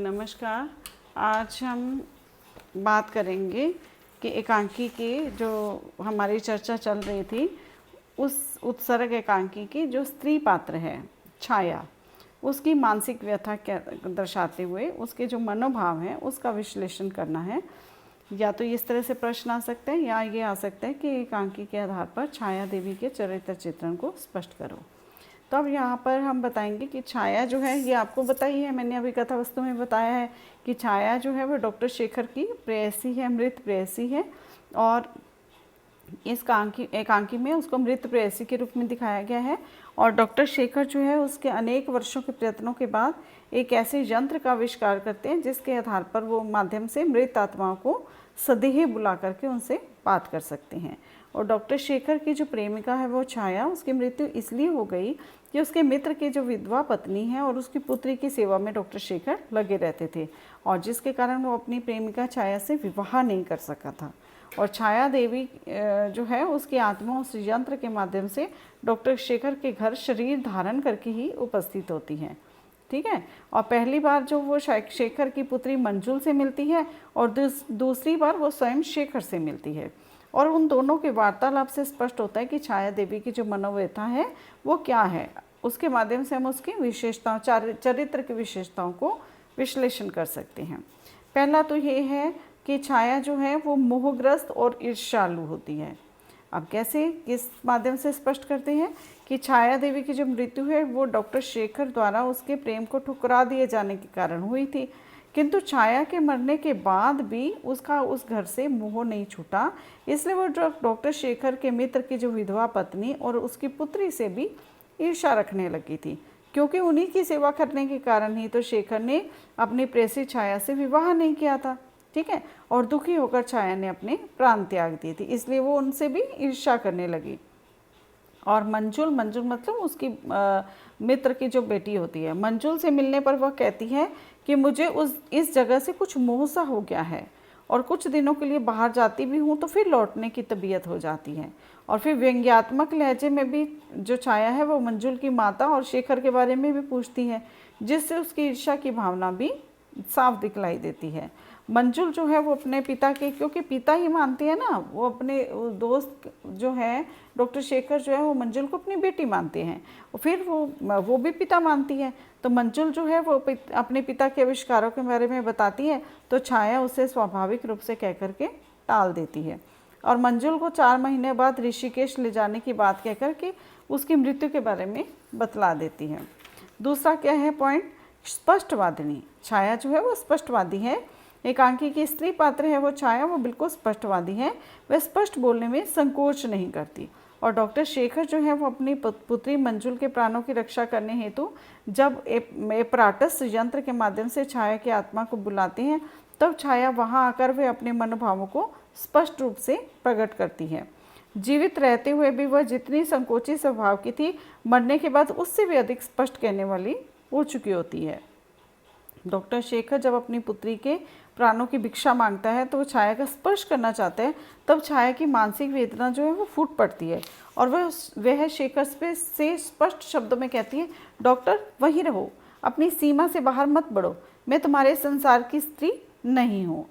नमस्कार। आज हम बात करेंगे कि एकांकी की जो हमारी चर्चा चल रही थी उस उत्सर्ग एकांकी की जो स्त्री पात्र है छाया, उसकी मानसिक व्यथा क्या दर्शाते हुए उसके जो मनोभाव हैं उसका विश्लेषण करना है। या तो इस तरह से प्रश्न आ सकते हैं या ये आ सकता है कि एकांकी के आधार पर छाया देवी के चरित्र चित्रण को स्पष्ट करो। तो अब यहाँ पर हम बताएंगे कि छाया जो है ये आपको बताई है, मैंने अभी कथा वस्तु में बताया है कि छाया जो है वो डॉक्टर शेखर की प्रेयसी है, मृत प्रेयसी है। और इस एकांकी में उसको मृत प्रेयसी के रूप में दिखाया गया है। और डॉक्टर शेखर जो है उसके अनेक वर्षों के प्रयत्नों के बाद एक ऐसे यंत्र का आविष्कार करते हैं जिसके आधार पर वो माध्यम से मृत आत्माओं को सदेह बुला करके उनसे बात कर सकते हैं। और डॉक्टर शेखर की जो प्रेमिका है वो छाया, उसकी मृत्यु इसलिए हो गई कि उसके मित्र की जो विधवा पत्नी है और उसकी पुत्री की सेवा में डॉक्टर शेखर लगे रहते थे, और जिसके कारण वो अपनी प्रेमिका छाया से विवाह नहीं कर सका था। और छाया देवी जो है उसकी आत्मा उस यंत्र के माध्यम से डॉक्टर शेखर के घर शरीर धारण करके ही उपस्थित होती हैं। ठीक है। और पहली बार जो वो शेखर की पुत्री मंजुल से मिलती है और दूसरी बार वो स्वयं शेखर से मिलती है। और उन दोनों के वार्तालाप से स्पष्ट होता है कि छाया देवी की जो मनोव्यथा है वो क्या है। उसके माध्यम से हम उसकी विशेषताओं, चरित्र की विशेषताओं को विश्लेषण कर सकते हैं। पहला तो ये है कि छाया जो है वो मोहग्रस्त और ईर्ष्यालु होती है। अब कैसे, किस माध्यम से स्पष्ट करते हैं कि छाया देवी की जो मृत्यु है वो डॉक्टर शेखर द्वारा उसके प्रेम को ठुकरा दिए जाने के कारण हुई थी, किंतु छाया के मरने के बाद भी उसका उस घर से मोह नहीं छूटा। इसलिए वो डॉक्टर शेखर के मित्र की जो विधवा पत्नी और उसकी पुत्री से भी ईर्ष्या रखने लगी थी, क्योंकि उन्हीं की सेवा करने के कारण ही तो शेखर ने अपनी प्रेसी छाया से विवाह नहीं किया था। ठीक है। और दुखी होकर छाया ने अपने प्राण त्याग दिए थे, इसलिए वो उनसे भी ईर्ष्या करने लगी। और मंजुल मतलब उसकी मित्र की जो बेटी होती है, मंजुल से मिलने पर वह कहती है कि मुझे इस जगह से कुछ मोह सा हो गया है और कुछ दिनों के लिए बाहर जाती भी हूँ तो फिर लौटने की तबीयत हो जाती है। और फिर व्यंग्यात्मक लहजे में भी जो छाया है वो मंजुल की माता और शेखर के बारे में भी पूछती है, जिससे उसकी ईर्ष्या की भावना भी साफ दिखलाई देती है। मंजुल जो है वो अपने पिता के, क्योंकि पिता ही मानती है ना, वो अपने दोस्त जो है डॉक्टर शेखर जो है वो मंजुल को अपनी बेटी मानते हैं, फिर वो भी पिता मानती है। तो मंजुल जो है वो अपने पिता के आविष्कारों के बारे में बताती है, तो छाया उसे स्वाभाविक रूप से कह करके टाल देती है। और मंजुल को 4 महीने बाद ऋषिकेश ले जाने की बात कह करके उसकी मृत्यु के बारे में बतला देती है। दूसरा क्या है पॉइंट, स्पष्टवादिनी। छाया जो है वो स्पष्टवादी है। एकांकी की स्त्री पात्र है वो छाया, वो बिल्कुल स्पष्टवादी है, वह स्पष्ट बोलने में संकोच नहीं करती। और डॉक्टर शेखर जो है वो अपनी पुत्री मंजुल के प्राणों की रक्षा करने हेतु जब एपराटस यंत्र के माध्यम से छाया की आत्मा को बुलाते हैं, तब छाया वहां आकर वे अपने मनोभावों को स्पष्ट रूप से प्रकट करती है। जीवित रहते हुए भी वह जितनी संकोची स्वभाव की थी, मरने के बाद उससे भी अधिक स्पष्ट कहने वाली हो चुकी होती है। डॉक्टर शेखर जब अपनी पुत्री के प्राणों की भिक्षा मांगता है तो वो छाया का स्पर्श करना चाहता है, तब छाया की मानसिक वेदना जो है वो फूट पड़ती है और वह शेखर से स्पष्ट शब्दों में कहती है, डॉक्टर वहीं रहो, अपनी सीमा से बाहर मत बढ़ो, मैं तुम्हारे संसार की स्त्री नहीं हूँ।